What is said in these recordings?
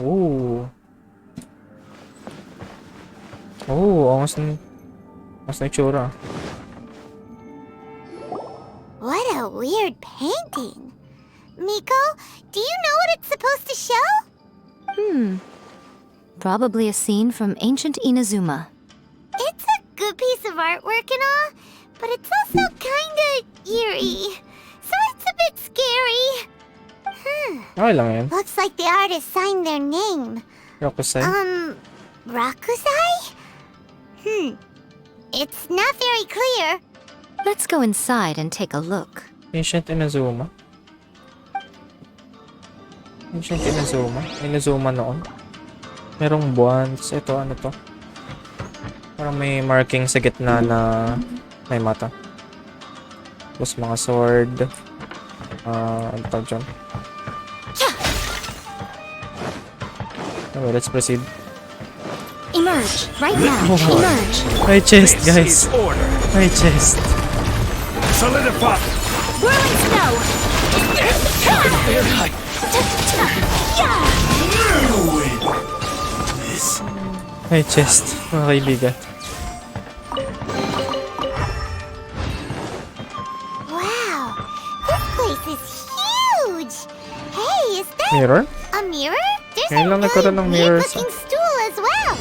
Ooh. Oh, angas na itsura. What a weird painting. Miko, do you know what it's supposed to show? Probably a scene from ancient Inazuma. It's a good piece of artwork and all, but it's also kinda eerie. So it's a bit scary. Okay lang yan. Looks like the artist signed their name. Rokusai. Rakusai? It's not very clear. Let's go inside and take a look. Ancient Inazuma. Ancient Inazuma. Inazuma noon. Merong buwan. Tapos ito, ano to? Parang may marking sa gitna na may mata. Tapos mga sword. Ano tawag dyan? Okay, let's proceed. Emerge right now. Emerge. My chest, guys. My chest. Solidify! Whirling snow. My chest, mga kaibigan. Wow, this place is huge. Hey, is that Mirror? a mirror? There's Ngayon a lang nagkaroon ng really mirrors, weird-looking stool as well.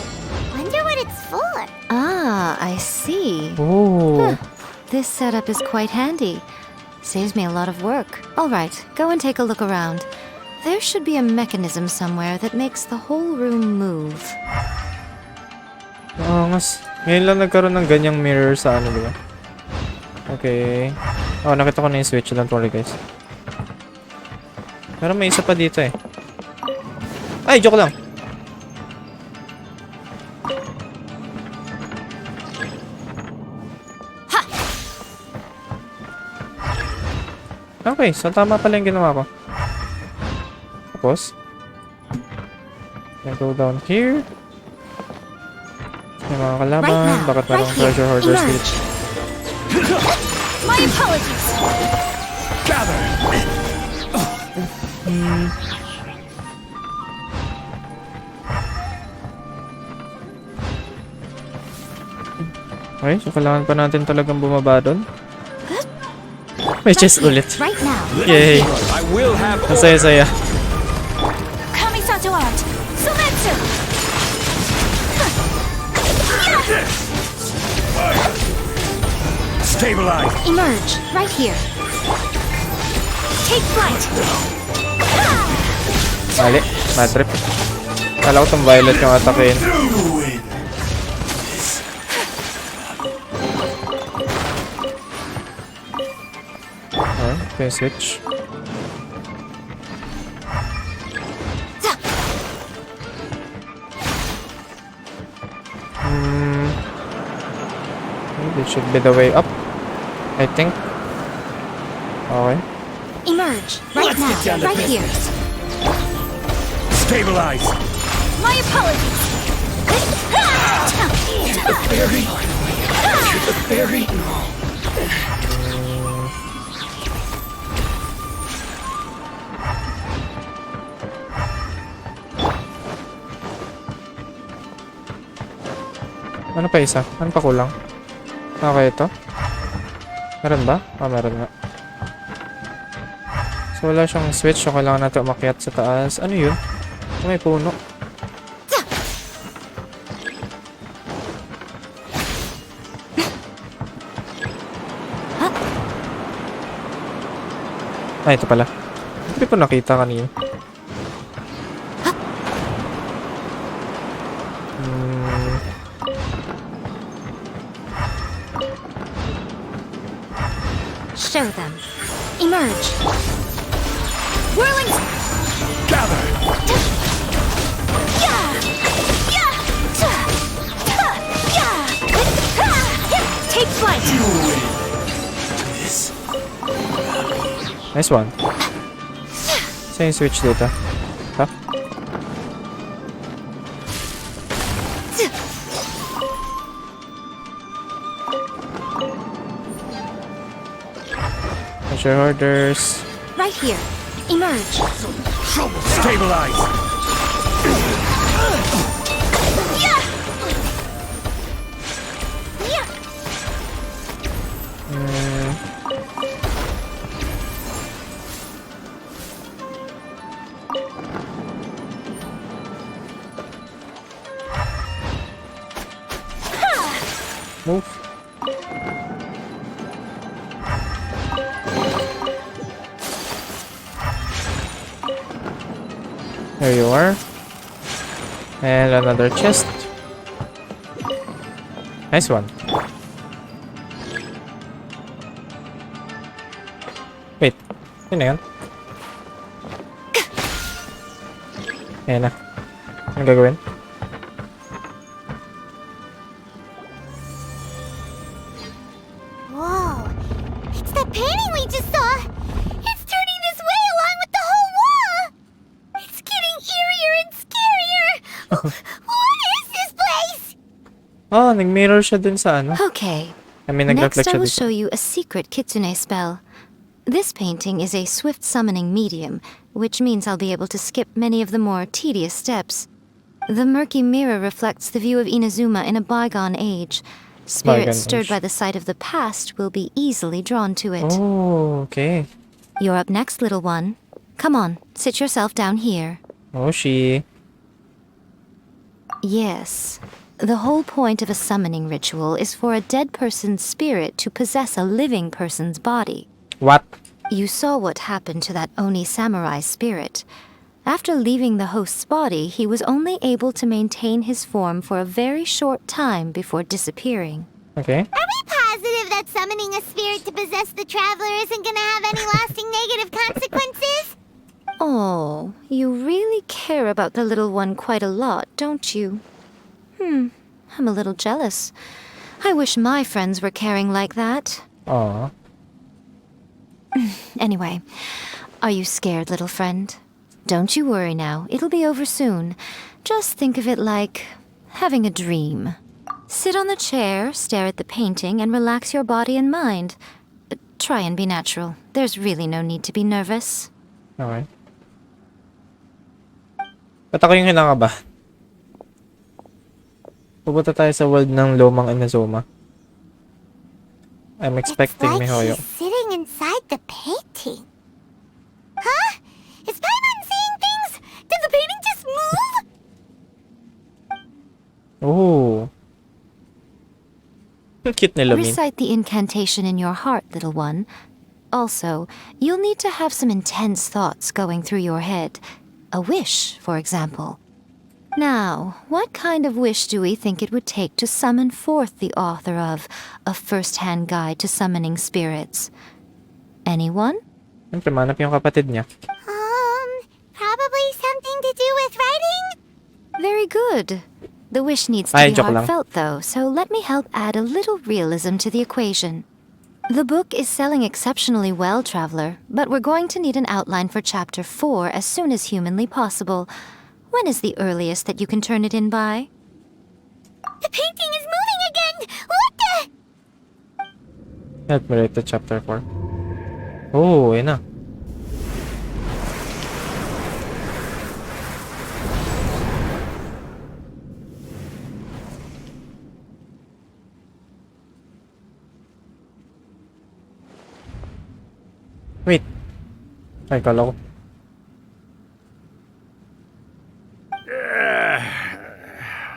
Wonder what it's for. Ah, I see. Oh. This setup is quite handy. Saves me a lot of work. All right, go and take a look around. There should be a mechanism somewhere that makes the whole room move. Angas. Ngayon lang nagkaroon ng ganyang mirror sa ano, diba? Okay. Oh, nakita ko na yung switch. Don't worry, guys. Pero may isa pa dito eh. Ay, joke lang. Okay, so tama pala yung ginawa ko. Tapos, I go down here. May mga kalaban. Right now, Bakit right merong here. treasure hoarders Emerge. dito? My apologies. Gather! Okay, so kailangan pa natin talagang bumaba doon. May chest ulit. Right now. Yay! I will have Ang saya-saya. Kamisato art. Sumetsu. stabilize! Emerge right here. Take flight. Mali, bad trip. Kala ko itong violet yung atakin. Okay, switch. This should be the way up, I think. Okay. Emerge right now. Right here. Stabilize! My apologies. Very. Ano pa isa? Ano pa kulang? Okay, ito. Meron ba? Ah, meron nga. So, wala siyang switch. So, kailangan natin umakyat sa taas. Ano yun? May puno. Ah, ito pala. Hindi ko nakita kanina. Show them. Emerge. Whirling. Gather! Take flight. Nice one. Saan yung switch dito? Ha? Treasure hoarders. Right here. Emerge. Stabilize! Move. There you are. And another chest. Nice one. Wait. Yun na yun. Ayan na. Anong gagawin? Whoa! It's that painting we just saw! It's turning this way along with the whole wall! It's getting eerier and scarier! What is this place? Oh, nag-mirror siya dun sa ano. Okay. I mean, Next, nag-reflect I siya will dito. show you a secret kitsune spell. This painting is a swift summoning medium, which means I'll be able to skip many of the more tedious steps. The murky mirror reflects the view of Inazuma in a bygone age. Spirits stirred by the sight of the past will be easily drawn to it. Oh, okay. You're up next, little one. Come on, sit yourself down here. Oh, she. Yes. The whole point of a summoning ritual is for a dead person's spirit to possess a living person's body. What? You saw what happened to that Oni samurai spirit. After leaving the host's body, he was only able to maintain his form for a very short time before disappearing. Okay. Are we positive that summoning a spirit to possess the traveler isn't gonna have any lasting negative consequences? Oh, you really care about the little one quite a lot, don't you? I'm a little jealous. I wish my friends were caring like that. Aw. Anyway, are you scared, little friend? Don't you worry now, it'll be over soon. Just think of it like having a dream. Sit on the chair, stare at the painting, and relax your body and mind. Try and be natural. There's really no need to be nervous. Okay. Ba't ako yung kinakabahan? Pupunta tayo sa world ng lumang Inazuma. I'm expecting It's like Mihoyo. she's sitting inside the painting. Huh? Is Paimon seeing things? Did the painting just move? Oh. Ang cute nila, Min. Recite the incantation in your heart, little one. Also, you'll need to have some intense thoughts going through your head. A wish, for example. Now, what kind of wish do we think it would take to summon forth the author of A First-Hand Guide to Summoning Spirits? Anyone? Siyempre, manap yung kapatid niya. Probably something to do with writing? Very good. The wish needs to Ay, be joke lang. heartfelt, though, so let me help add a little realism to the equation. The book is selling exceptionally well, Traveler, but we're going to need an outline for Chapter 4 as soon as humanly possible. When is the earliest that you can turn it in by? The painting is moving again! What the? Help me write the chapter 4. Oh, yun na. Wait. Ay, kala ko.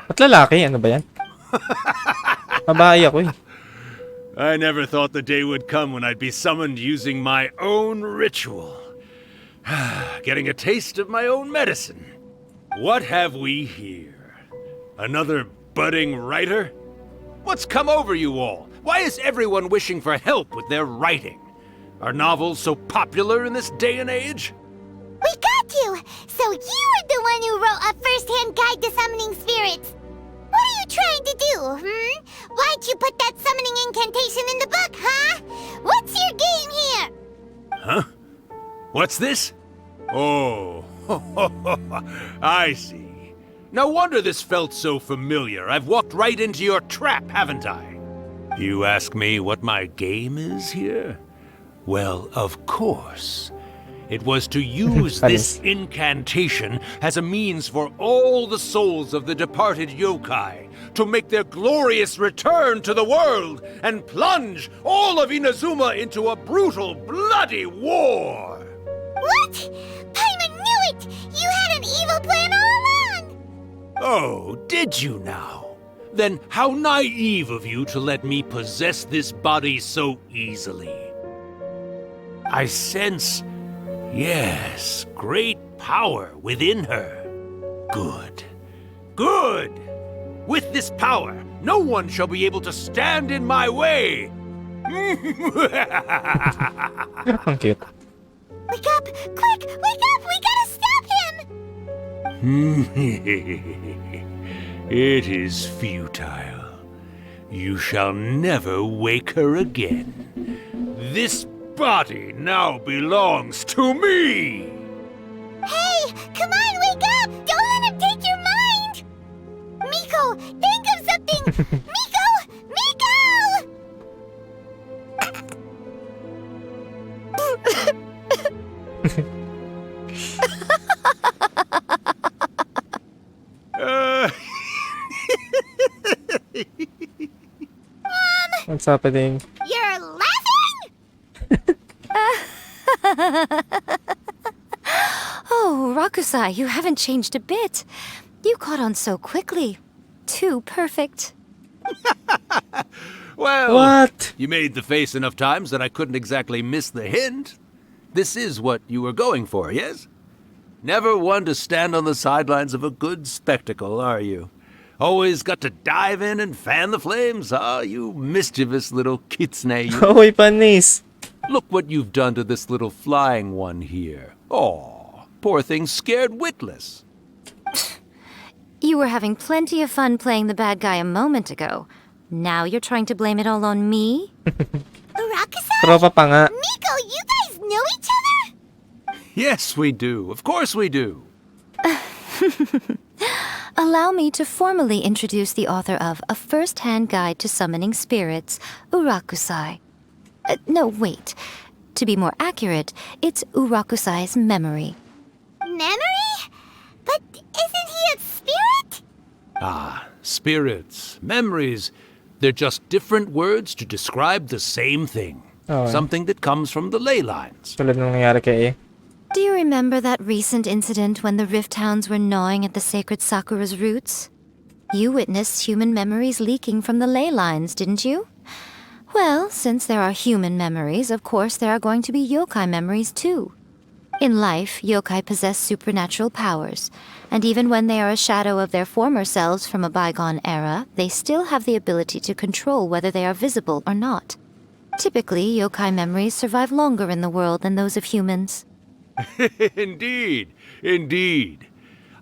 Ba't lalaki? Ano ba yan? Mabahay ako eh. I never thought the day would come when I'd be summoned using my own ritual. Getting a taste of my own medicine. What have we here? Another budding writer? What's come over you all? Why is everyone wishing for help with their writing? Are novels so popular in this day and age? We got you! So you are the one who wrote A First-Hand Guide to Summoning Spirits! What are you trying to do, Why'd you put that summoning incantation in the book, huh? What's your game here? Huh? What's this? Oh, I see. No wonder this felt so familiar. I've walked right into your trap, haven't I? You ask me what my game is here? Well, of course. It was to use this incantation as a means for all the souls of the departed yokai to make their glorious return to the world and plunge all of Inazuma into a brutal, bloody war. What? Paimon knew it! You had an evil plan all along! Oh, did you now? Then how naive of you to let me possess this body so easily. I sense, yes, great power within her. Good. Good! With this power, no one shall be able to stand in my way! Ang cute. Wake up! Quick! Wake up! We gotta stop him! It is futile. You shall never wake her again. This body now belongs to me! Hey! Come on, wake up! Don't let him take your mind! Miko, think of something! Miko! Miko! What's happening? You're laughing? Oh, Rakusai, you haven't changed a bit. You caught on so quickly. Too perfect. Well, What? you made the face enough times that I couldn't exactly miss the hint. This is what you were going for, yes? Never one to stand on the sidelines of a good spectacle, are you? Always got to dive in and fan the flames, ah, you mischievous little kitsune. You. Uy, panis. Look what you've done to this little flying one here. Aw, poor thing scared witless. You were having plenty of fun playing the bad guy a moment ago. Now you're trying to blame it all on me? Rakusai? Tropa pa nga. Miko, you guys know each other? Yes, we do. Of course we do. Allow me to formally introduce the author of A First-Hand Guide to Summoning Spirits, Urakusai. No, wait. To be more accurate, it's Urakusai's memory. Memory? But isn't he a spirit? Ah, spirits, memories. They're just different words to describe the same thing. Oh, eh. Something that comes from the ley lines. Tulad nung nangyari kay E. Do you remember that recent incident when the Rift Hounds were gnawing at the sacred Sakura's roots? You witnessed human memories leaking from the ley lines, didn't you? Well, since there are human memories, of course there are going to be yokai memories too. In life, yokai possess supernatural powers, and even when they are a shadow of their former selves from a bygone era, they still have the ability to control whether they are visible or not. Typically, yokai memories survive longer in the world than those of humans. Indeed, indeed.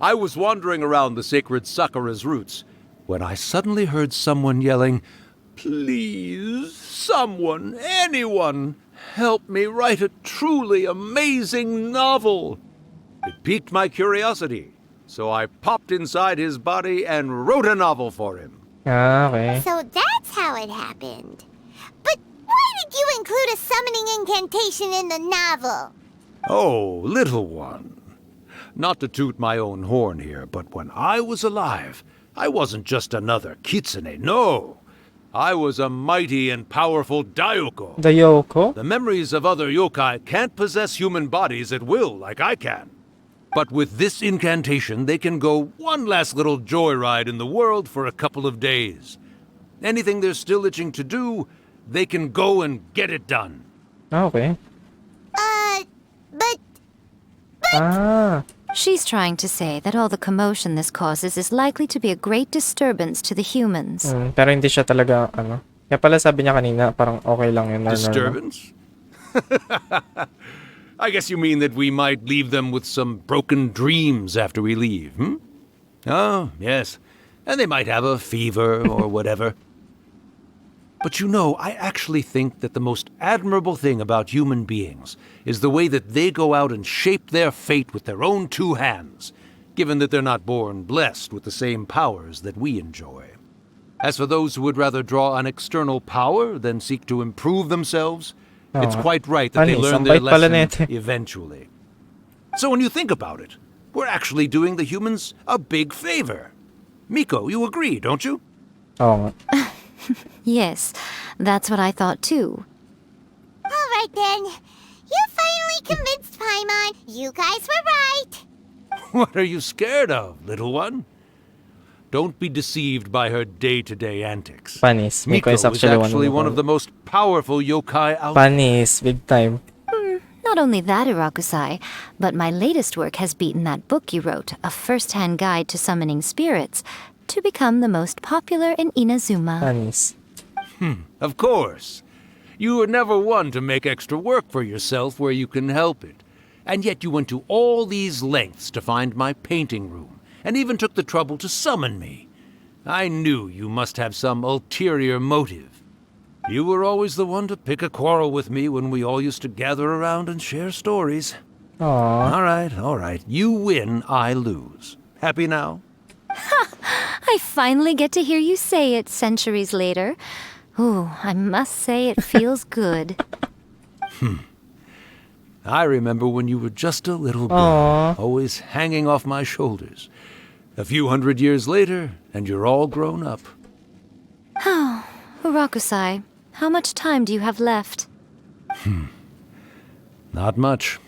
I was wandering around the sacred Sakura's roots when I suddenly heard someone yelling, "Please, someone, anyone, help me write a truly amazing novel." It piqued my curiosity, so I popped inside his body and wrote a novel for him. Ah, okay. So that's how it happened. But why did you include a summoning incantation in the novel? Oh, little one. Not to toot my own horn here, but when I was alive, I wasn't just another kitsune, no. I was a mighty and powerful Daioko. The Yoko? The memories of other yokai can't possess human bodies at will like I can. But with this incantation, they can go one last little joyride in the world for a couple of days. Anything they're still itching to do, they can go and get it done. Ah, okay. But Ah. She's trying to say that all the commotion this causes is likely to be a great disturbance to the humans. Pero hindi siya talaga, ano. Kaya pala sabi niya kanina, parang okay lang yun. Normal. Disturbance? I guess you mean that we might leave them with some broken dreams after we leave, hmm? Oh, yes. And they might have a fever or whatever. But you know, I actually think that the most admirable thing about human beings is the way that they go out and shape their fate with their own two hands, given that they're not born blessed with the same powers that we enjoy. As for those who would rather draw on external power than seek to improve themselves, it's quite right that they Panis, learn ang their bait pala lesson nito. eventually. So when you think about it, we're actually doing the humans a big favor. Miko, you agree, don't you? Oo nga. Yes, that's what I thought too. Alright then. You finally convinced Paimon. You guys were right. What are you scared of, little one? Don't be deceived by her day-to-day antics. Panis. Miko Miko is is actually one of the most powerful yokai out there. Panis. Big time. Not only that, Irakusai, but my latest work has beaten that book you wrote, A First-Hand Guide to Summoning Spirits, to become the most popular in Inazuma. Panis. Of course. You were never one to make extra work for yourself where you can help it. And yet you went to all these lengths to find my painting room, and even took the trouble to summon me. I knew you must have some ulterior motive. You were always the one to pick a quarrel with me when we all used to gather around and share stories. Aww. All right. You win, I lose. Happy now? I finally get to hear you say it centuries later. Ooh, I must say it feels good. I remember when you were just a little girl, Aww. always hanging off my shoulders. A few hundred years later, and you're all grown up. Urakusai, how much time do you have left? Not much.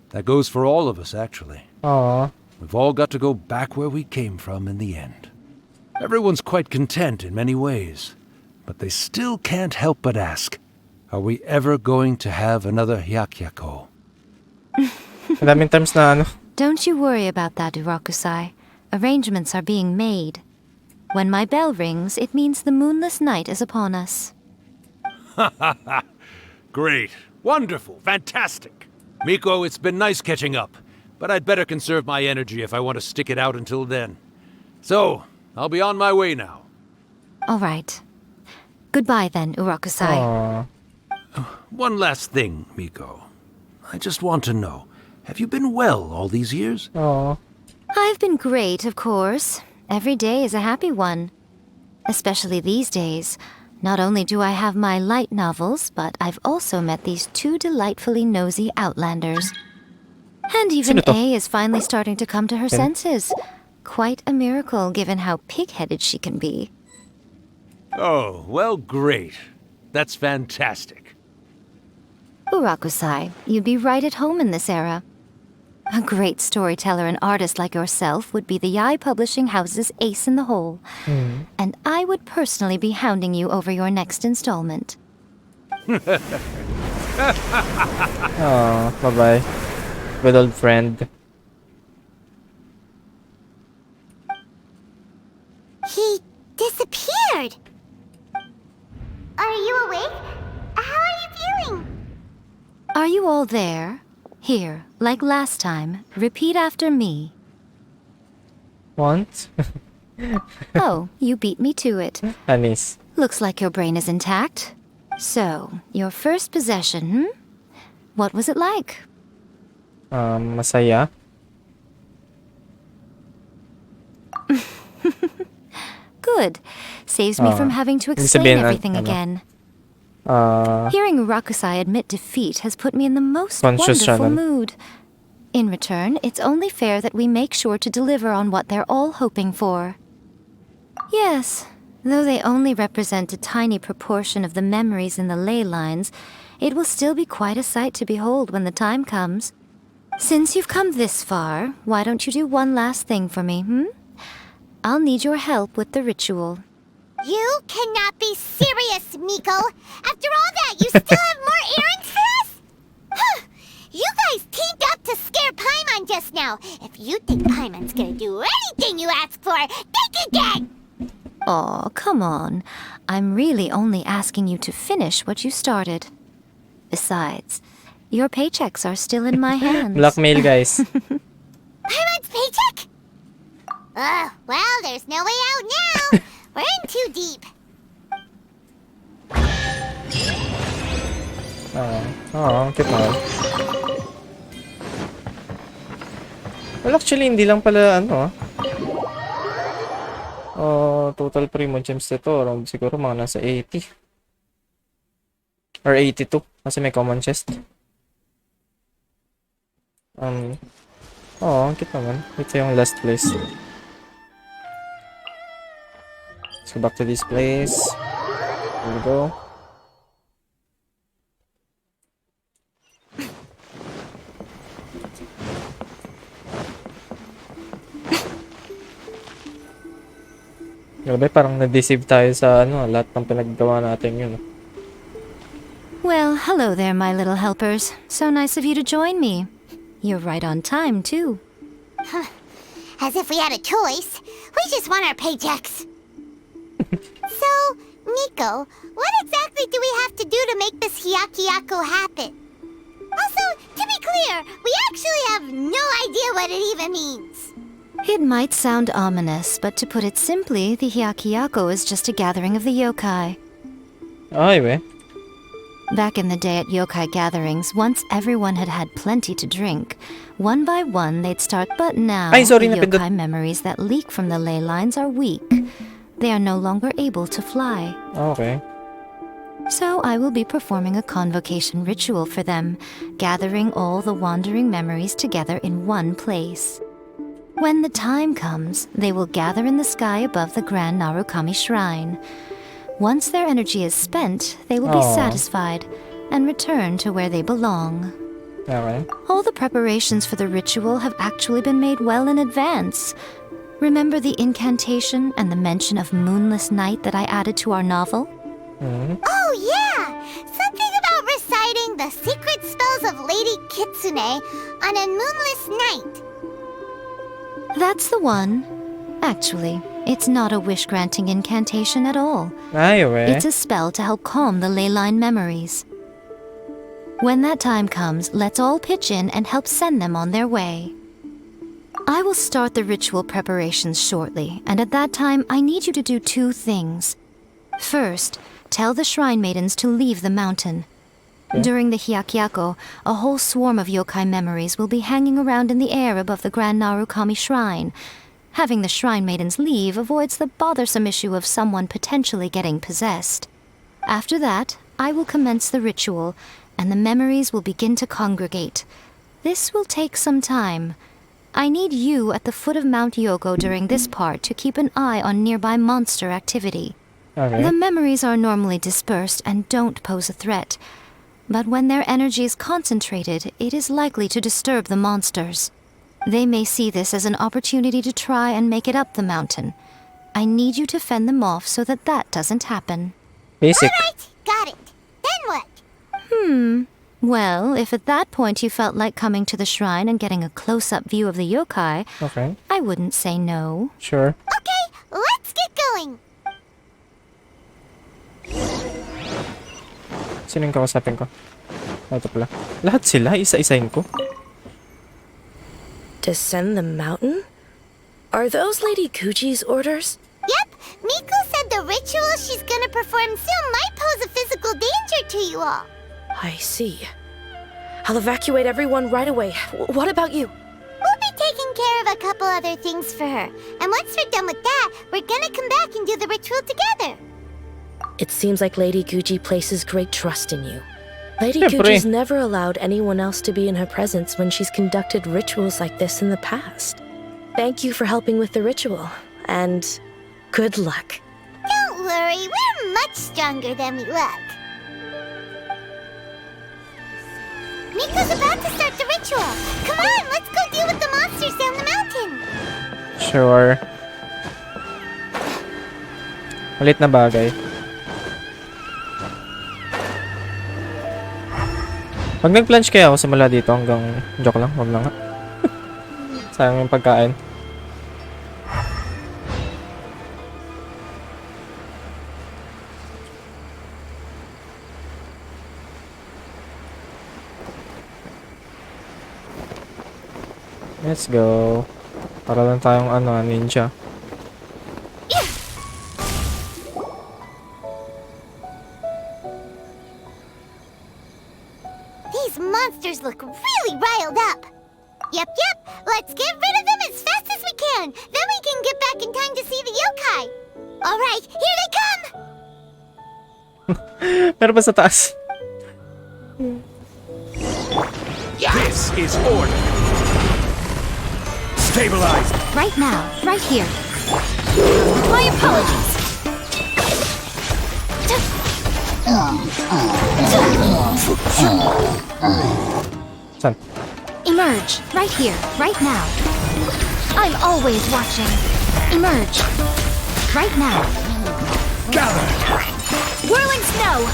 That goes for all of us, actually. Aww. We've all got to go back where we came from in the end. Everyone's quite content in many ways, but they still can't help but ask, are we ever going to have another Hyakyako? Madaming times na ano. Don't you worry about that, Urakusai. Arrangements are being made. When my bell rings, it means the moonless night is upon us. Great. Wonderful. Fantastic. Miko, it's been nice catching up, but I'd better conserve my energy if I want to stick it out until then. So, I'll be on my way now. All right. Goodbye then, Urakusai. Aww. One last thing, Miko. I just want to know, have you been well all these years? Aww. I've been great, of course. Every day is a happy one. Especially these days. Not only do I have my light novels, but I've also met these two delightfully nosy outlanders. And even Sino to? A is finally starting to come to her senses. Quite a miracle, given how pig-headed she can be. Oh, well, great. That's fantastic. Urakusai, you'd be right at home in this era. A great storyteller and artist like yourself would be the Yae Publishing House's ace in the hole. And I would personally be hounding you over your next installment. Aww. Bye-bye. Good old friend. He disappeared. Are you awake? How are you feeling? Are you all there? Here, like last time, repeat after me. Want? Oh, you beat me to it. Panis. Looks like your brain is intact. So, your first possession, What was it like? Masaya. Good. Saves me from having to ibig explain sabihin, everything ano, again. Hearing Rakusai admit defeat has put me in the most Conscious siya wonderful nun. mood. In return, it's only fair that we make sure to deliver on what they're all hoping for. Yes, though they only represent a tiny proportion of the memories in the ley lines, it will still be quite a sight to behold when the time comes. Since you've come this far, why don't you do one last thing for me, I'll need your help with the ritual. You cannot be serious, Miko! After all that, you still have more errands for us? Huh. You guys teamed up to scare Paimon just now. If you think Paimon's gonna do anything you ask for, think again! Aw, come on. I'm really only asking you to finish what you started. Besides, your paychecks are still in my hands. Blackmail, guys. Paimon's paycheck? Well, there's no way out now. We're in too deep. Ang cute naman. Well, actually, hindi lang pala, total primo gems nito, around siguro mga nasa 80. Or 82, kasi may common chest. Ang cute naman. Ito yung last place. Let's go back to this place. Here we go. Grabe, parang na-deceive tayo sa lahat ng pinaggawa natin yun. Well, hello there, my little helpers. So nice of you to join me. You're right on time, too. As if we had a choice. We just want our paychecks. So, Miko, what exactly do we have to do to make this Hyakyako happen? Also, to be clear, we actually have no idea what it even means. It might sound ominous, but to put it simply, the Hyakyako is just a gathering of the yokai. Ay, we. Back in the day at yokai gatherings, once everyone had had plenty to drink, one by one they'd start, but now Ay, sorry, the napindot. yokai memories that leak from the ley lines are weak. They are no longer able to fly. Okay. So I will be performing a convocation ritual for them, gathering all the wandering memories together in one place. When the time comes, they will gather in the sky above the Grand Narukami Shrine. Once their energy is spent, they will be Aw. satisfied and return to where they belong. Okay. All the preparations for the ritual have actually been made well in advance. Remember the incantation and the mention of moonless night that I added to our novel? Hmm. Oh, yeah! Something about reciting the secret spells of Lady Kitsune on a moonless night. That's the one. Actually, it's not a wish-granting incantation at all. Ay, we. It's a spell to help calm the ley line memories. When that time comes, let's all pitch in and help send them on their way. I will start the ritual preparations shortly, and at that time I need you to do two things. First, tell the shrine maidens to leave the mountain. During the Hyakyako, a whole swarm of yokai memories will be hanging around in the air above the Grand Narukami Shrine. Having the shrine maidens leave avoids the bothersome issue of someone potentially getting possessed. After that, I will commence the ritual, and the memories will begin to congregate. This will take some time. I need you at the foot of Mount Yogo during this part to keep an eye on nearby monster activity. Okay. The memories are normally dispersed and don't pose a threat, but when their energy is concentrated, it is likely to disturb the monsters. They may see this as an opportunity to try and make it up the mountain. I need you to fend them off so that that doesn't happen. Basic. Alright, got it. Then what? Well, if at that point you felt like coming to the shrine and getting a close-up view of the yokai, Okay. I wouldn't say no. Sure. Okay, let's get going. Sino yung kausapin ko? Ito pala. Lahat sila, isa-isahin ko. Descend the mountain? Are those Lady Kuji's orders? Yep, Miko said the ritual she's gonna perform soon might pose a physical danger to you all. I see. I'll evacuate everyone right away. What about you? We'll be taking care of a couple other things for her. And once we're done with that, we're gonna come back and do the ritual together. It seems like Lady Guji places great trust in you. Lady Siyempre. Guji's never allowed anyone else to be in her presence when she's conducted rituals like this in the past. Thank you for helping with the ritual, and good luck. Don't worry, we're much stronger than we look. Miko's about to start the ritual. Come on, let's go deal with the monsters down the mountain. Sure. Malit na bagay. Pag nag-plunge kaya ako simula dito hanggang... Joke lang, wag lang nga. Sayang yung pagkain. Let's go. Para lang tayong ninja. These monsters look really riled up. Yep, let's get rid of them as fast as we can. Then we can get back in time to see the yokai. All right, here they come. Meron pa sa taas. This is order. Stabilize. Right now, right here. My apologies. Saan? Emerge, right here, right now. I'm always watching. Emerge, right now. Gather! Whirling snow!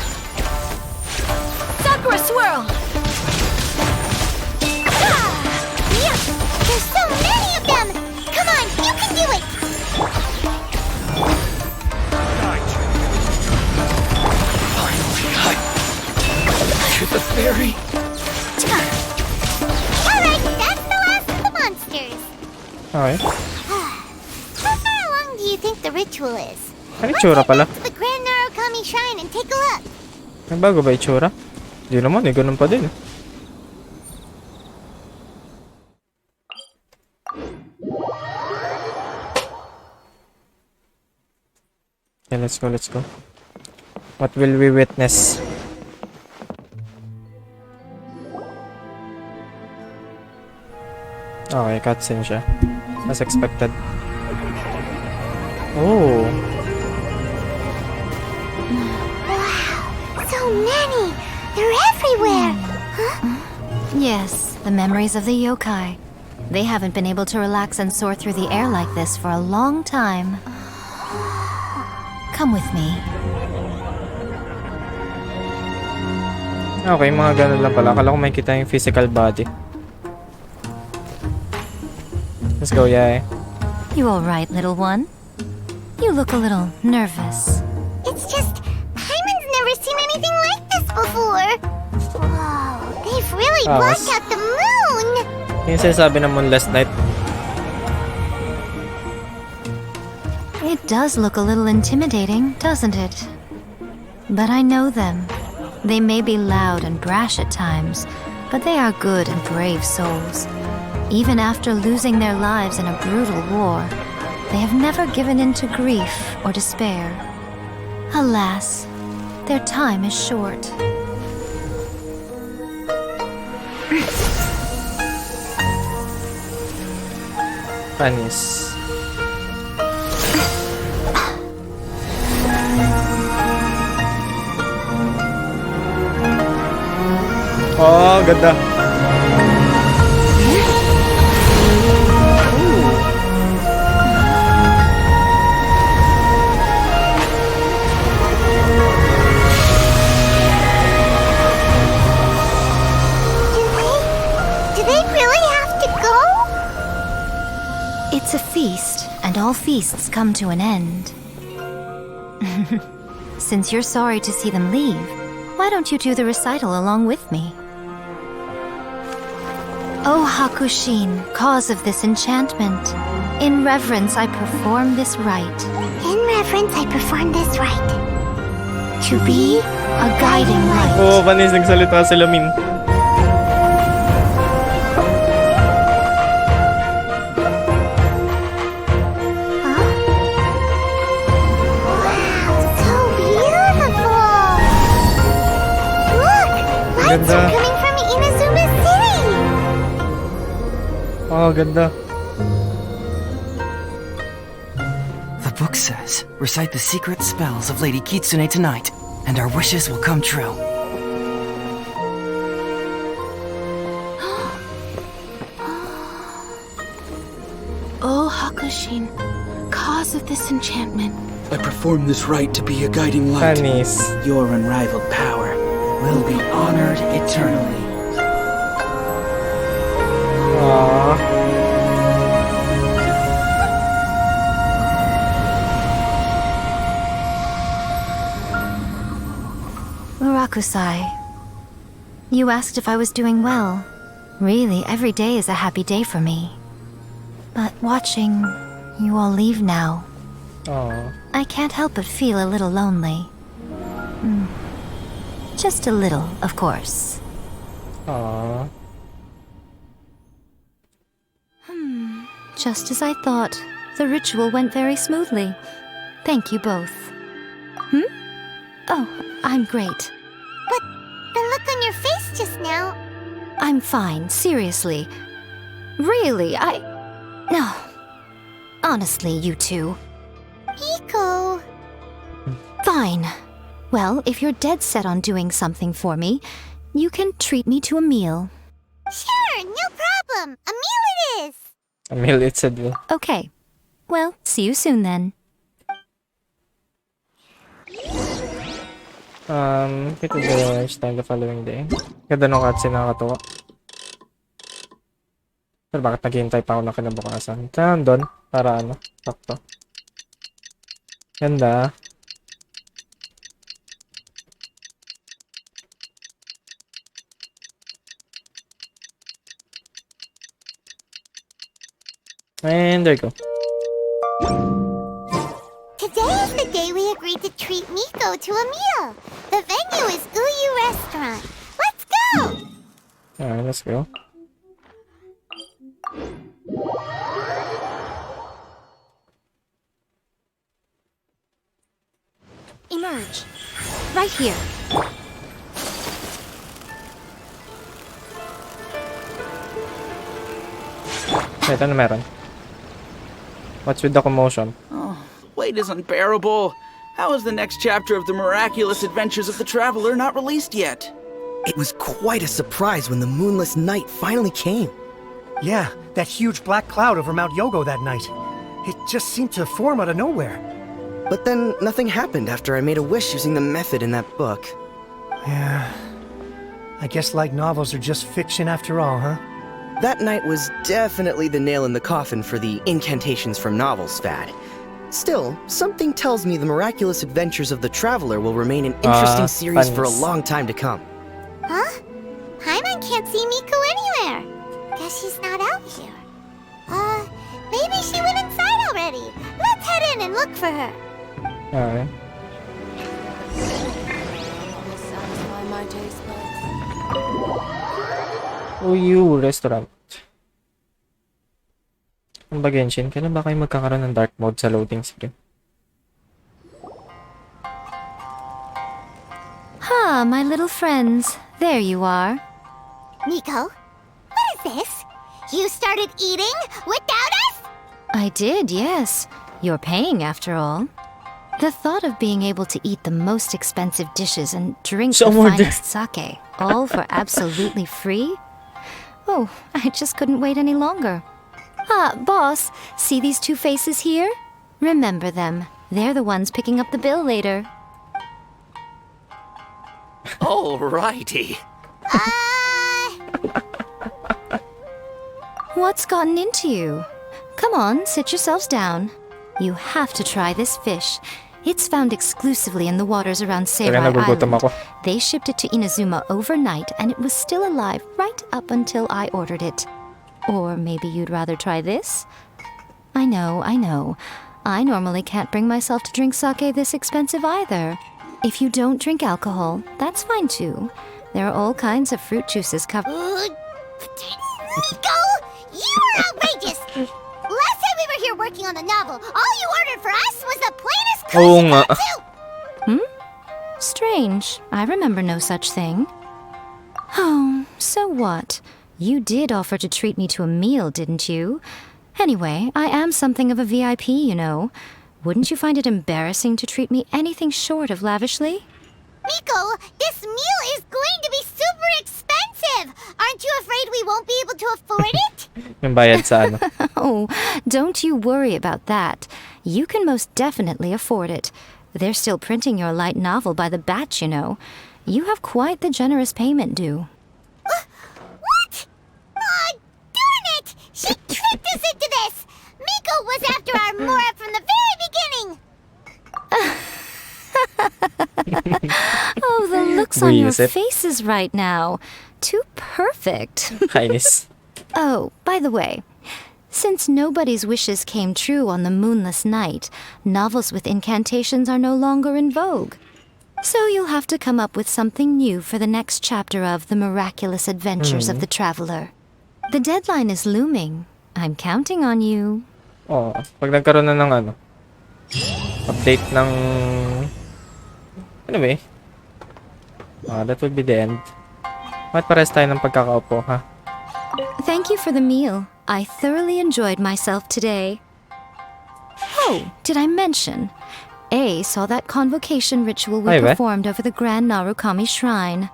Sakura swirl! Ah! Yeah! There's so many of them! Come on, you can do it! To the fairy! Alright, that's the last of the monsters. Okay. How far along do you think the ritual is? Ano itsura pala? To the Grand Narukami Shrine and take a look. Nagbago ba itsura? Hindi naman eh, ganun pa din eh. Okay, let's go. What will we witness? Okay, cutscene siya. As expected. Oh! So many! They're everywhere! Huh? Yes, the memories of the yokai. They haven't been able to relax and soar through the air like this for a long time. Come with me. Okay, mga ganun lang pala. Akala ko may kita yung physical body. Let's go, Yae. You alright, little one? You look a little nervous. It's just, Hyman's never seen anything like this before! Whoa, they've really blocked out the moon! Yung sinasabi ng Moonless Night. It does look a little intimidating, doesn't it? But I know them. They may be loud and brash at times, but they are good and brave souls. Even after losing their lives in a brutal war, they have never given in to grief or despair. Alas, their time is short. Panis. Oh, ganda. Do they really have to go? It's a feast, and all feasts come to an end. Since you're sorry to see them leave, why don't you do the recital along with me? O Hakushin, cause of this enchantment, in reverence I perform this rite. In reverence, I perform this rite. To be a guiding light. Oh, panis nagsalita sila Min. So beautiful! Look! Lights Ganda. are coming from Inazuma City! Oh, ganda. The book says, recite the secret spells of Lady Kitsune tonight, and our wishes will come true. O Hakushin, cause of this enchantment, I perform this rite to be a guiding light. Panis. Your unrivaled power will be honored eternally. Aww. Murakusai, you asked if I was doing well. Really, every day is a happy day for me. But watching you all leave now, Aww. I can't help but feel a little lonely. Just a little, of course. Aww. Just as I thought, the ritual went very smoothly. Thank you both. Oh, I'm great. But the look on your face just now... I'm fine, seriously. Really, No. Honestly, you two. Miko... Fine. Well, if you're dead set on doing something for me, you can treat me to a meal. Sure, no problem. A meal it is. A meal, it's a deal. Okay. Well, see you soon then. It will be next time the following day. Ganda nung cutscene, nakakatuwa. Pero bakit naghihintay pa ako ng kinabukasan? Saan doon? Para ano? Sakto. Ganda. And there you go. Today is the day we agreed to treat Miko to a meal. The venue is Uyu Restaurant. Let's go! Alright, let's go. Emerge. Right here. Wait, ano meron? What's with the commotion? Wait is unbearable. How is the next chapter of the miraculous adventures of the traveler not released yet? It was quite a surprise when the moonless night finally came. Yeah, that huge black cloud over Mount Yogo that night. It just seemed to form out of nowhere. But then nothing happened after I made a wish using the method in that book. Yeah. I guess light novels are just fiction after all, huh? That night was definitely the nail in the coffin for the incantations from novels fad. Still, something tells me the miraculous adventures of the traveler will remain an interesting series for a long time to come. Huh? Paimon can't see Miko anywhere. Guess she's not out here. Maybe she went inside already. Let's head in and look for her. Alright. Uyu Restaurant. Ang ba Genshin? Kailan ba kayo magkakaroon ng dark mode sa loading screen? Ah, my little friends. There you are. Miko, what is this? You started eating without us? I did, yes. You're paying after all. The thought of being able to eat the most expensive dishes and drink the finest sake, all for absolutely free? Oh, I just couldn't wait any longer. Ah, boss, see these two faces here? Remember them. They're the ones picking up the bill later. Alrighty. What's gotten into you? Come on, sit yourselves down. You have to try this fish. It's found exclusively in the waters around Seirai Island. They shipped it to Inazuma overnight, and it was still alive right up until I ordered it. Or maybe you'd rather try this? I know. I normally can't bring myself to drink sake this expensive either. If you don't drink alcohol, that's fine too. There are all kinds of fruit juices covered. Miko, you are outrageous! Last time we were here working on the novel, all you ordered for us was the plainest cozy soup! Strange. I remember no such thing. Oh, so what? You did offer to treat me to a meal, didn't you? Anyway, I am something of a VIP, you know. Wouldn't you find it embarrassing to treat me anything short of lavishly? Miko, this meal is going to be super expensive! Aren't you afraid we won't be able to afford it? Yung bayad sa ano? Oh, don't you worry about that. You can most definitely afford it. They're still printing your light novel by the batch, you know. You have quite the generous payment due. What? Aw, darn it! She tricked us into this! Miko was after our Mora from the very beginning! Oh, the looks on your faces right now. Too perfect. Kainis. Oh, by the way, since nobody's wishes came true on the moonless night, novels with incantations are no longer in vogue. So you'll have to come up with something new for the next chapter of The Miraculous Adventures of the Traveler. The deadline is looming. I'm counting on you. Oh, pag nagkaroon na ng ano, update ng... Anyway. That would be the end. Bakit pares tayo ng pagkakaupo, ha? Thank you for the meal. I thoroughly enjoyed myself today. Oh, did I mention? A saw that convocation ritual we Ay, ba? performed over the Grand Narukami Shrine.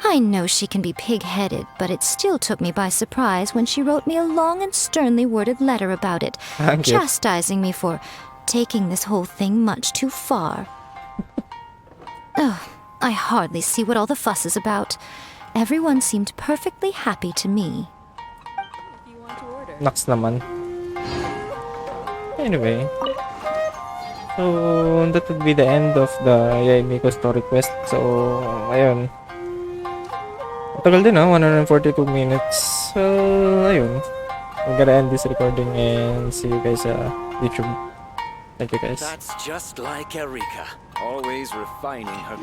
I know she can be pig-headed, but it still took me by surprise when she wrote me a long and sternly worded letter about it, Thank you. chastising me for taking this whole thing much too far. Oh, I hardly see what all the fuss is about. Everyone seemed perfectly happy to me. Naks naman. Anyway. So, that would be the end of the Yae Miko story quest. So, ayun. Tagal din 142 minutes. So, ayun. I'm gonna end this recording and see you guys sa YouTube. Thank you guys. That's just like Erika, always refining her